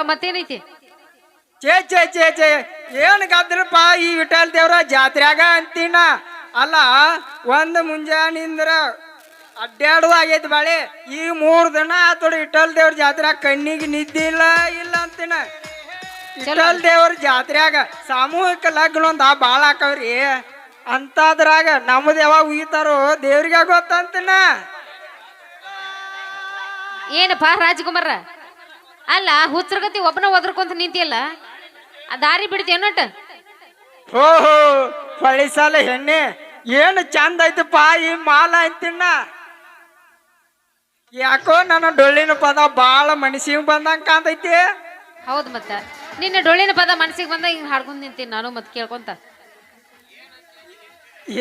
ಮತ್ತೇನೈತಿ ಚೇ ಚೇ ಚೇ ಚೇ ಏನ್ ಗದ್ರಪ್ಪ ಈ ವಿಠಲ್ ದೇವ್ರ ಜಾತ್ರ್ಯಾಗ ಅಂತೀನ ಅಲ್ಲ ಒಂದ್ ಮುಂಜಾನಿಂದ್ರ ಅಡ್ಡಾಡುವಾಗೈತಿ ಬಾಳೆ ಈ 3 ದಿನ ಆತೋಡಿ ವಿಠಲ್ ದೇವ್ರ ಜಾತ್ರ್ಯಾಗ ಕಣ್ಣಿಗೆ ನಿದ್ದೆ ಇಲ್ಲ ಅಂತೀನ ವಿಠಲ್ ದೇವ್ರ ಜಾತ್ರ್ಯಾಗ ಸಾಮೂಹಿಕ ಲಗ್ನ ಒಂದ ಬಾಳ ಹಾಕವ್ರಿ ಅಂತದ್ರಾಗ ನಮ್ದು ಯಾವಾಗ ಉಯ್ತಾರೋ ದೇವ್ರಿಗೆ ಗೊತ್ತಂತೀನ ಏನಪ್ಪಾ ರಾಜಕುಮಾರ ಅಲ್ಲ ಹುಚ್ಚರ್ಗತಿ ಒಬ್ಬನ ಒದರ್ಕೊಂತ ನಿಂತಿಯಲ್ಲ ಆ ದಾರಿ ಬಿಡ್ತೀಯನ್ನೊಟ್ಟ ಓಹೋ ಹೊಳಿ ಸಾಲ ಹೆಣ್ಣೆ ಏನು ಚಂದ ಐತಪ್ಪ ಈ ಮಾಲ ಅಂತಿನ್ನ ಯಾಕೋ ನನ್ನ ಡೊಳ್ಳಿನ ಪದ ಬಾಳ ಮನಸ್ಸಿಗೆ ಬಂದಂಗ ಕಾಂತೈತಿ ಹೌದು ಮತ್ತ ನಿನ್ನ ಡೊಳ್ಳಿನ ಪದ ಮನಸ್ಸಿಗೆ ಬಂದ ಹಿಂಗ್ ಹಾಡ್ಕೊಂಡ್ ನಿಂತೀನಿ ನಾನು ಮತ್ ಕೇಳ್ಕೊಂತ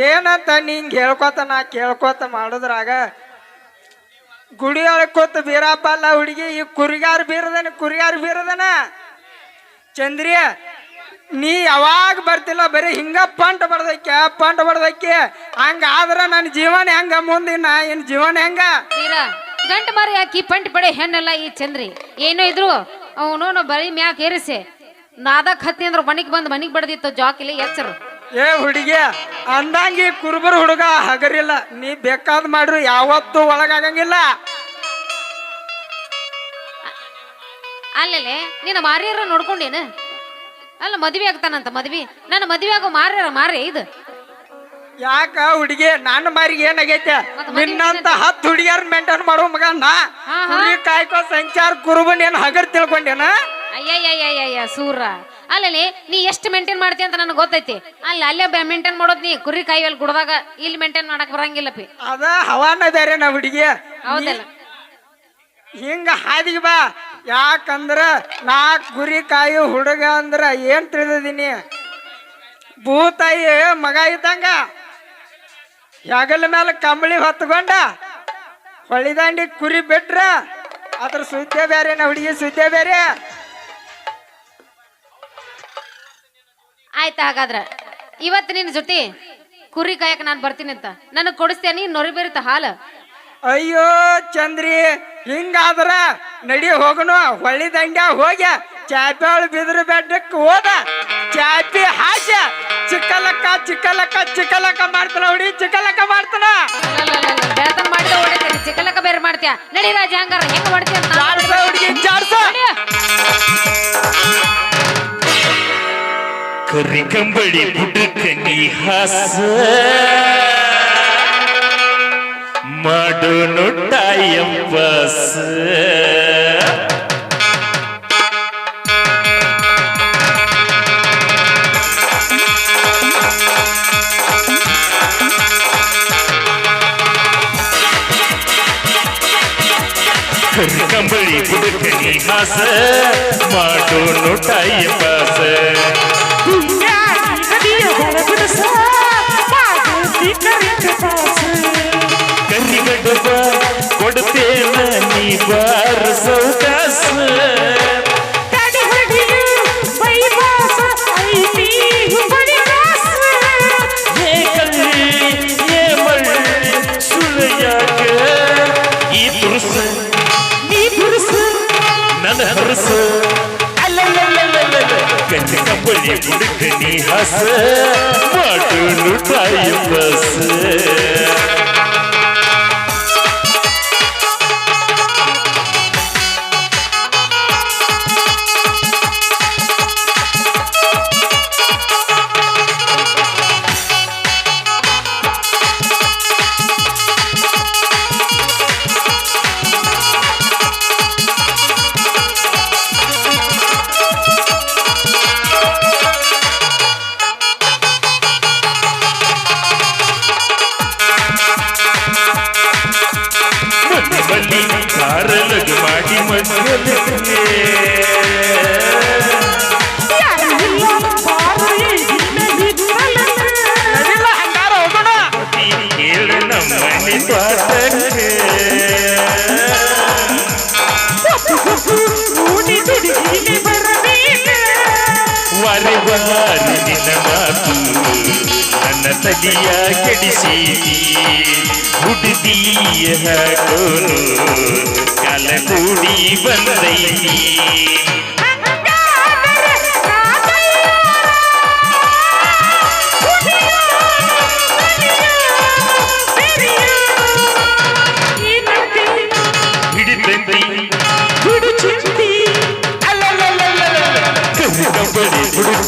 ಏನಂತ ನಿಂಗೆ ಹೇಳ್ಕೊತ ನಾ ಕೇಳ್ಕೊತ ಮಾಡುದ್ರಾಗ ಗುಡಿ ಒಳಗೆ ಕೂತ ಬೀರಪ್ಪ ಅಲ್ಲ ಹುಡುಗಿ ಈ ಕುರಿಗಾರ ಬೀರದನ ಚಂದ್ರಿಯ ನೀ ಯಾವಾಗ ಬರ್ತಿಲ್ಲ ಬರೀ ಹಿಂಗ ಪಂಟ ಬಡ್ದೈಕೆ ಹಂಗಾದ್ರ ನನ್ನ ಜೀವನ ಹೆಂಗ ಮುಂದಿನ ಏನ್ ಜೀವನ ಹೆಂಗ ತೀರಾ ಗಂಟ ಮಾರಿ ಹಾಕಿ ಪಂಟ್ ಪಡೆ ಹೆಣ್ಣಲ್ಲ ಈ ಚಂದ್ರಿ ಏನೋ ಇದ್ರು ಅವನು ಬರೀ ಮ್ಯಾಕ್ ಏರಿಸಿ ನಾದಕ್ ಹತ್ತಿ ಅಂದ್ರ ಮನಿಗ್ ಬಡ್ದಿತ್ತು ಜಾಕಿಲಿ ಎಚ್ಚರು ಏ ಹುಡುಗಿ ಅಂದಂಗಿ ಕುರುಬರು ಹುಡುಗ ಹಗರಿಲ್ಲ ನೀ ಬೇಕಾದ್ ಮಾಡ್ರು ಯಾವತ್ತೂ ಒಳಗಾಗಂಗಿಲ್ಲ ಅಲ್ಲೇ ನಿನ್ನ ಮಾರಿಯರ ನೋಡ್ಕೊಂಡೇನ ಅಲ್ಲ ಮದ್ವೆ ಆಗ್ತಾನಂತ ನನ್ನ ಮದ್ವೆ ಆಗೋ ಮಾರಿ ಇದು ಯಾಕ ಹುಡುಗಿ ನನ್ನ ಮಾರಿಗೆ ಏನಾಗೈತೆ ನಿನ್ನಂತ 10 ಹುಡುಗಿಯರ್ ಮೇಂಟೈನ್ ಮಾಡೋ ಮಗ ನಾ ಹುಡುಗಿ ಕಾಯ್ಕೋ ಸಂಚಾರ ಕುರುಬನ್ ಏನ್ ಹಗರ್ ತಿಳ್ಕೊಂಡೇನ ಅಯ್ಯ ಸೂರ ಅಲ್ಲೇ ನೀ ಎಷ್ಟು ಮೇಂಟೈನ್ ಮಾಡ್ತೀಯ ಅಂತ ನನಗೆ ಗೊತ್ತೈತಿ ಅಲ್ಲೇ ಮೇಂಟೈನ್ ಮಾಡೋದ್ ನೀ ಕುರಿ ಕಾಯಿಯಲ್ಲಿ ಗುಡ್ದಾಗ ಇಲ್ಲಿ ಮೇಂಟೈನ್ ಮಾಡಕ್ ಬರಂಗಿಲ್ಲ ಪಿ ಅದ ಹವಾನ ಬೇರೆ ನಾ ಹುಡುಗಿ ಹೌದಲ್ಲ ಹಿಂಗ ಹಾದಿಗೆ ಬಾ ಯಾಕಂದ್ರ ನಾ ಕುರಿ ಕಾಯಿ ಹುಡುಗ ಅಂದ್ರ ಏನ್ ತಿಳಿದೀನಿ ಭೂತಾಯಿ ಮಗ ಇದ್ದಂಗ ಹೆಗಲ ಮೇಲೆ ಕಂಬಳಿ ಹೊತ್ಕೊಂಡ ಹೊಳಿದಂಡಿ ಕುರಿ ಬಿಟ್ರ ಅದ್ರ ಸುದ್ದೆ ಬೇರೆ ನಾ ಹುಡುಗಿ ಸುದ್ದೆ ಬೇರೆ ಆಯ್ತಾ ಹಾಗಾದ್ರ ಇವತ್ತು ನಿನ್ನ ಜೊತೆ ಕುರಿ ಕಾಯಕ್ ನಾನ್ ಬರ್ತೀನಿ ಅಂತ ನನಗ್ ಕೊಡಿಸ್ತೇನೆ ನೊರಿ ಬೇರಿತ ಹಾಲು ಅಯ್ಯೋ ಚಂದ್ರಿ ಹಿಂಗಾದ್ರ ನಡಿ ಹೋಗನು ಹೊಳಿ ದಂಡ್ಯ ಹೋಗ್ಯ ಚಾಪಿ ಬಿದ್ರ ಬೆಡ್ಡಕ್ಕೆ ಹೋದ ಚಾಪಿ ಹಾಸ ಚಿಕ್ಕಲಕ್ಕ ಮಾಡ್ತಾನ ಹುಡಿ ಚಿಕ್ಕಲಕ್ಕ ಮಾಡ್ತಾನ ಬೆಳತನ ಮಾಡಿದ ಹೊಡಿತೀನಿ ಚಿಕ್ಕಲಕ್ಕ ಬೇರೆ ಮಾಡ್ತೀಯ ನಡಿ ರಾಜ ಹಂಗಾರ ಹೆಂಗ್ ಮಾಡ್ತೀಯ ಹುಡುಗಿ ಚಾರ್ಸ ಕರಿ ಕಂಬಳಿ ಬುಡಕನಿ ಹಾಸ ಮಾಡೋನು ಟೈಮ್ ಪಾಸ್ ಕರಿ ಕಂಬಳಿ ಬುಡಕನಿ ಹಾಸ ಮಾಡೋನು ಟೈಮ್ ಪಾಸ್ ಕರಿಗಡಬ ಕೊಡ್ತೇನ ನೀ ಬಾರ ಸೌಕಾಸ ಸುಳ್ಯಾಕ ಈ ತುರ್ಸ ನೀ ತುರ್ಸ ನನ್ನ ಹರಸ ಕಚ್ಚ ಕಂಬಳಿ ಹುಡುಕನಿ ಹಸ ಮಾಡೋನು ಟೈಮ್ ಪಾಸ್ ಕಾರಲಗ ಮಾಡಿ ಮಕ್ಕಳಿಗೆ ಹೇಳು ನಮ್ಮನೆ ತ್ವಾಟಕ್ಕೆ ವಾರಿ ಬಾರಿ ನಿನ್ನ ಮಾತು ನನ್ನ ತಲಿಯ ಕೆಡಿಸಿದಿ ಹುಡುಗಿಯ ಹಾಕೋನು ಕಾಲ ಕೂಡಿ ಬಂದೈತಿ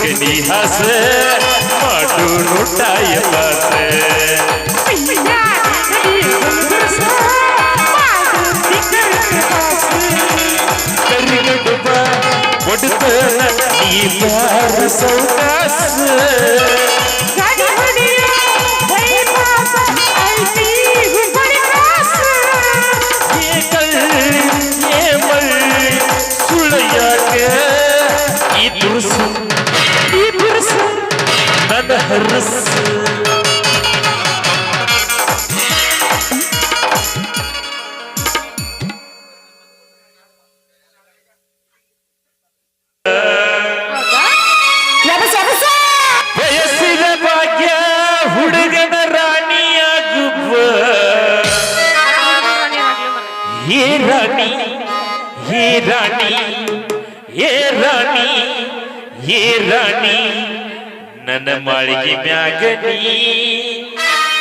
ಹುಡುಗನಿ ಹಾಸ ಮಾಡು ನೋಟಾಯ ಪಾಸ ಕರಿಗಡುಬ ಒಡುತ್ತ ನೀ ಬಾರ ಸೌಕಾಸ ನನ್ನ ಹರಸ ಬಯಸಿದ ಭಾಗ್ಯ ಹುಡುಗನ ರಾಣಿಯಾಗುವ ಹೇ ರಾಣಿ ಹೇ ರಾಣಿ ಹೇ ರಾಣಿ ಹೇ ರಾಣಿ ನನ್ನ ಮಾಳಿಗೆ ಮ್ಯಾಗನಿ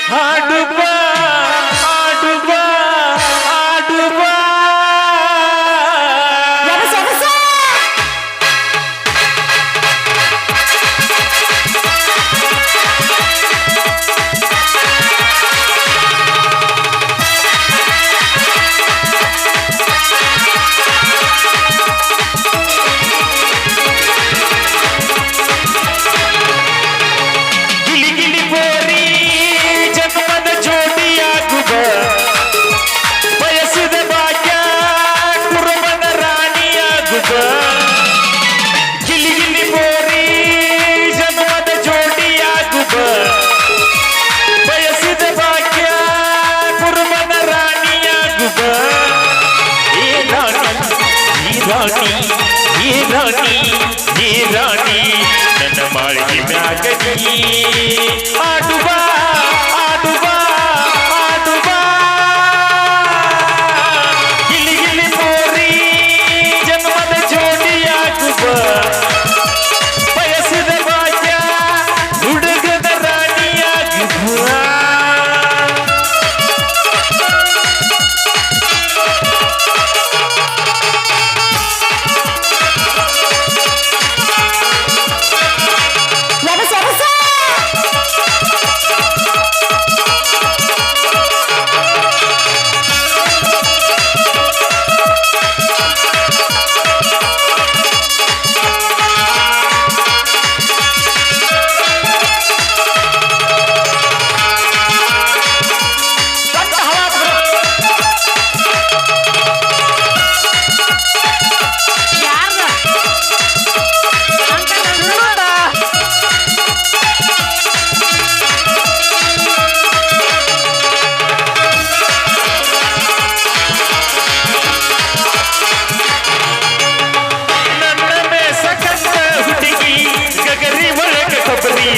ಹಾಡುವ ಹಾಡುವ ಹಾಡುವ ರಾಣಿ ನನ್ನ ಮಾಳಿಗೆ ಮ್ಯಾಗನಿ ಆಡುವ ಆಡುವ ಆಡುವ ಗಿಲಿ ಗಿಲಿ ಬೋರಿ ಜನ್ಮದ ಜೋಡಿಯಾಗುವ ಬಯಸಿದ ಭಾಗ್ಯ ಹುಡುಗದ ರಾಣಿಯಾಗುವ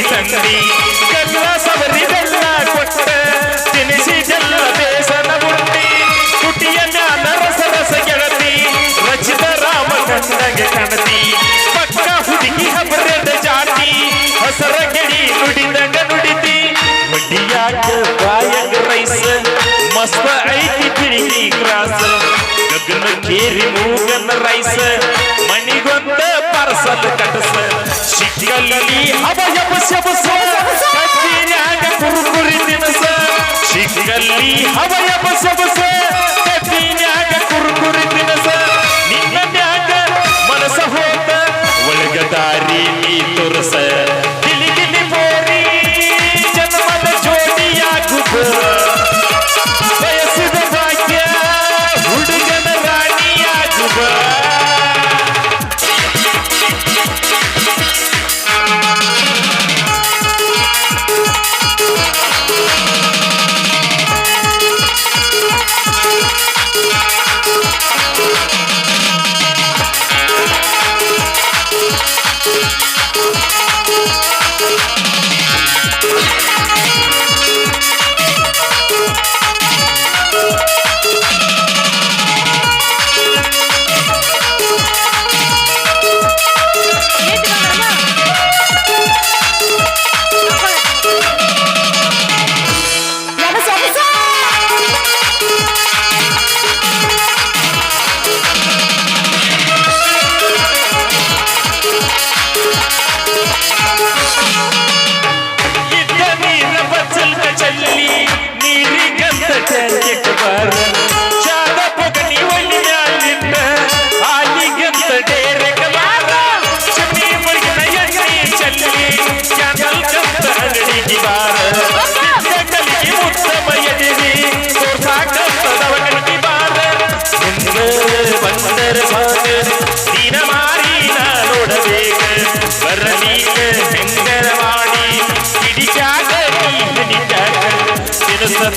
ತಂದಿ ಗಲ್ಲ ಸವರಿ ಬೆಲ್ಲ ಕೊಟ್ಟ ತಿನಿಸಿ ಜಲ್ಲ ಬೇಸನ ಉಂಡಿ ಕುಟಿಯ ಜ್ಞಾನ ರಸ ರಸ ಗೆಳತಿ ರಚಿತ ರಾಮ ಕಣ್ಣಗೆ ಕಣತಿ ಪಕ್ಕ ಹುಡುಗಿ ಹಬರದ ಜಾತಿ ಹಸರ ಗೆಡಿ ನುಡಿದಂಗ ನುಡಿತಿ ಮಡಿಯಾಕ ಬಾಯಗ ರೈಸ ಮಸ್ತ ಐತಿ ಪಿಳಿಗಿ ಕ್ರಾಸ ಗಗನ ಕೇರಿ ಮೂಗನ ರೈಸ ಮಣಿಗೊಂದ ಪರಸದ ಕಟಸ ಶಿಕ್ಕಲ್ಲಿ ಹಬಯಬ ಶಬಸ ಕಟ್ಟಿನ್ಯಾಗ ಕುರುಕುರಿ ದಿನಸ ಶಿಕ್ಕಲ್ಲಿ ಹಬಯಬ ಶಬಸ ಕಟ್ಟಿನ್ಯಾಗ ಕುರುಕುರಿ ದಿನಸ ನಿನ್ನ ಮ್ಯಾಗ ಮನಸ ಹೋದ ಒಳಗ ದಾರಿ ನೀ ತೋರಸ ಗಿಲಿ ಗಿಲಿ ಬೋರಿ ಜನ್ಮದ ಜೋಡಿಯಾಗುವ ಬಯಸಿದ ಭಾಗ್ಯ ಹುಡುಗನ ರಾಣಿಯಾಗುವ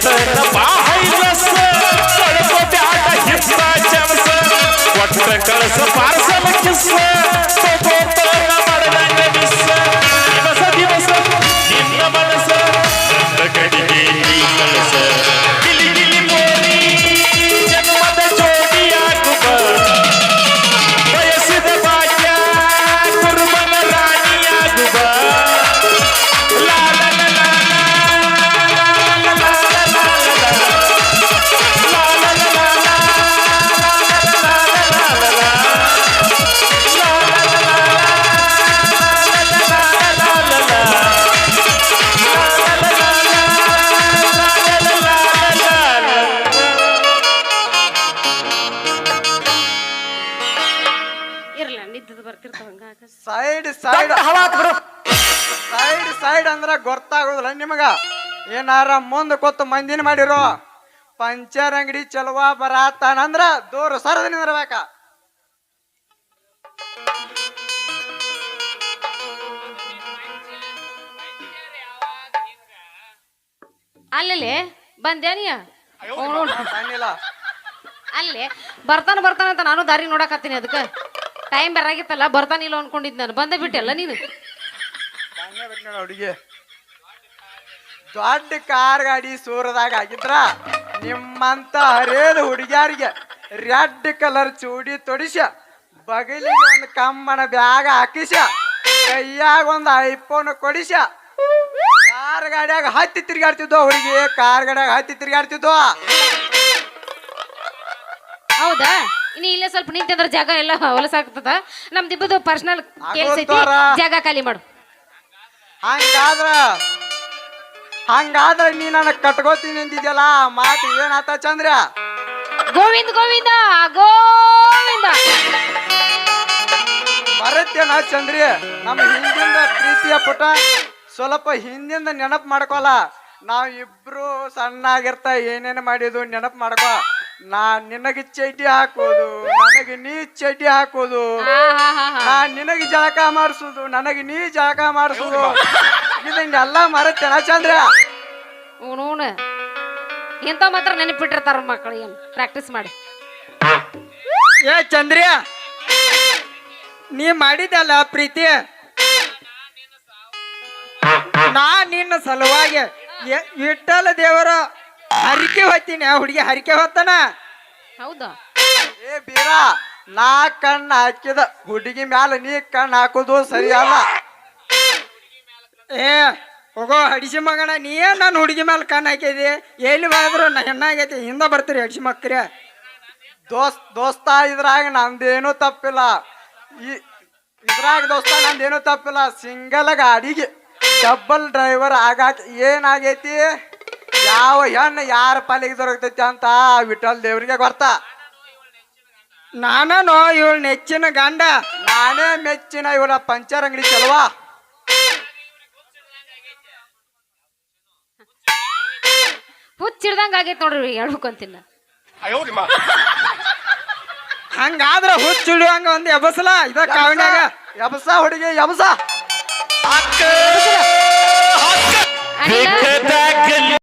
ತನ ಬಾಹೈಲಸ ಕಳ್ಕೊ ಬ್ಯಾಡ ಹಿಸ್ಸ ಚಮಸ ಒಟ್ಟ ಕಳಸ ಪಾರ್ಸಲ ಕಿಸ್ಸ ತಗೋತನ ಮಾಡದಂಗ ಮಿಸ್ಸ ದಿವಸ ದಿವಸ ನಿನ್ನ ಮನಸ ನನ್ನ ಕಡೆಗೆ ನೀ ಕಳಸ ಗಿಲಿ ಗಿಲಿ ಮೋರಿ ಜನ್ಮದ ಜೋಡಿಯಾಗುವ ಬಯಸಿದ ಭಾಗ್ಯ ಕುರುಬನ ರಾಣಿಯಾಗುವ ಲಾ ಲಾ ಲಾ ಲಾ ಲಾ ಲಾ ಲಾ ಇರ್ಲ ನಿದ್ದದ ಬರ್ತಿರ್ತಾವ ಹಂಗಾಗ ಸೈಡ್ ಸೈಡ್ ಸೈಡ್ ಸೈಡ್ ಅಂದ್ರ ಗೊತ್ತಾಗೋದಿಲ್ಲ ನಿಮಗ ಏನಾರ ಮುಂದ್ ಕೊತ್ತು ಮಂದಿನ ಮಾಡಿರೋ ಪಂಚರ್ ಅಂಗಡಿ ಚಲುವ ಬರಾತಾನಂದ್ರ ದೂರ ಸರದ ನಿಂದ್ರಬೇಕ. ಅಲ್ಲೇ ಬಂದ್ಯಾನಿಯ ಬಂದಿಲ್ಲ ಅಲ್ಲೇ ಬರ್ತಾನ ಅಂತ ನಾನು ದಾರಿ ನೋಡಕತ್ತೀನಿ ಅದಕ್ಕೆ ಟೈಮ್ ಬರಾಗಿತ್ತಲ್ಲ ಬರ್ತಾನಿಲ್ಲ ಅನ್ಕೊಂಡಿದ್ ನಾನು ಬಂದ ಬಿಟ್ಟೆಲ್ಲ ನೀನು ಹುಡುಗಿ ದೊಡ್ಡ ಕಾರ್ ಗಾಡಿ ಸೂರದಾಗ ಆಗಿದ್ರ ನಿಮ್ಮಂತ ಹರೇದು ಹುಡುಗಿಯಾರಿಗೆ ರೆಡ್ ಕಲರ್ ಚೂಡಿ ತೊಡಿಸ ಬಗಲಿಗೆ ಒಂದು ಕಮ್ಮನ ಬ್ಯಾಗ್ ಹಾಕಿಸ ಕೈಯಾಗ ಒಂದು ಐಫೋನ್ ಕೊಡಿಸ ಕಾರ್ ಗಾಡಿಯಾಗ ಹತ್ತಿ ತಿರ್ಗಾಡ್ತಿದ್ವು ಹುಡುಗಿ ಕಾರ್ ಗಾಡಿಯಾಗ ಹತ್ತಿ ತಿರ್ಗಾಡ್ತಿದ್ವು. ಹೌದಾ ಇನ್ನು ಇಲ್ಲೇ ಸ್ವಲ್ಪ ನಿಂತಂದ್ರ ಜಾಗ ಎಲ್ಲ ಹೊಲಸಾಗ್ತದ ನಮ್ದಿಬ್ಬದು ಪರ್ಸನಲ್ ಕೆಲ್ಸೈತಿ ಜಾಗ ಖಾಲಿ ಮಾಡು. ಹಂಗಾದ್ರ ನೀ ನನಗ್ ಕಟ್ಕೋತೀನಿ ಅಂದಿದ್ಯಲ್ಲ ಮಾತು ಏನಾತ ಚಂದ್ರ? ಗೋವಿಂದ ಗೋವಿಂದ ಗೋವಿಂದ ಬರತ್ತೇನ ಚಂದ್ರಿ ನಮ್ಮ ಹಿಂದಿಂದ ಪ್ರೀತಿಯ ಪುಟ ಸ್ವಲ್ಪ ಹಿಂದಿಂದ ನೆನಪು ಮಾಡ್ಕೊಲ್ಲ. ನಾವ್ ಇಬ್ರು ಸಣ್ಣಾಗಿರ್ತ ಏನೇನು ಮಾಡಿದ್ವು ನೆನಪು ಮಾಡ್ಕೊ. ನಾ ನಿನಗೆ ಚಡ್ಡಿ ಹಾಕೋದು ನನಗೆ ನೀ ಚಡ್ಡಿ ಹಾಕೋದು ನಾ ನಿನಗೆ ಜಳಕ ಮಾಡಿಸೋದು ನನಗೆ ನೀ ಜಳಕ ಮಾಡಿಸೋದು ಇದನ್ನೆಲ್ಲ ಮರತ್ತೇನ ಚಂದ್ರ? ಅವನೂನ ಎಂತ ಮಾತ್ರ ನೆನಪಿಟ್ಟಿರ್ತಾರ ಮಕ್ಕಳು ಏನು ಪ್ರಾಕ್ಟೀಸ್ ಮಾಡಿ. ಏ ಚಂದ್ರಿಯ ನೀ ಮಾಡಿದಲ್ಲ ಪ್ರೀತಿ ನಾ ನಿನ್ನ ಸಲುವಾಗಿ ವಿಠ್ಠಲ ದೇವರ ಹರಿಕೆ ಹೊತ್ತೀನಿ. ಹುಡುಗಿ ಹರಿಕೆ ಹೊತ್ತಾನ. ಹೌದಾ ಏ ಬೀರ ನಾ ಕಣ್ಣು ಹಾಕಿದ ಹುಡುಗಿ ಮ್ಯಾಲ ನೀ ಕಣ್ಣು ಹಾಕೋದು ಸರಿ ಅಲ್ಲ. ಏ ಹೋಗೋ ಹಡಿಸಿ ಮಗನ ನೀ ನಾನು ಹುಡುಗಿ ಮ್ಯಾಲ ಕಣ್ಣು ಹಾಕಿದಿ ಎಲ್ಲಿ ಮಾಡಿದ್ರು ಹೆಣ್ಣಾಗೈತಿ ಹಿಂದ ಬರ್ತೀರಿ ಹಡಿಸಿ ಮಕ್ಕಳ. ದೋಸ್ತ ಇದ್ರಾಗ ನಂದೇನು ತಪ್ಪಿಲ್ಲ. ಇದ್ರಾಗ ದೋಸ್ತ ನಂದೇನು ತಪ್ಪಿಲ್ಲ. ಸಿಂಗಲ್ ಗಾಡಿಗೆ ಡಬಲ್ ಡ್ರೈವರ್ ಆಗಾಕ ಏನಾಗೈತಿ ಯಾವ ಹೆಣ್ಣು ಯಾರ ಪಾಲಿಗೆ ದೊರಕತೈತಿ ಅಂತ ವಿಠಲ್ ದೇವ್ರಿಗೆ ಗೊತ್ತಾ. ನಾನೋ ಇವಳ ನೆಚ್ಚಿನ ಗಂಡ ನಾನೇ ಮೆಚ್ಚಿನ ಇವಳ ಪಂಚರ್ ಅಂಗಡಿ ಚಲವಾ. ಹುಚ್ಚಿಡ್ದಂಗ ಆಗೈತೆ ನೋಡ್ರಿ ಹೇಳ್ಬೇಕಂತಿಲ್ಲ. ಹಂಗಾದ್ರ ಹುಚ್ಚಿಡುವಂಗ ಒಂದು ಎಬಸಲ ಇದ ಕಾವಣ್ಯಾಗ ಎಬಸ ಹುಡುಗಿ ಎಬಸ. ಅನಿಲ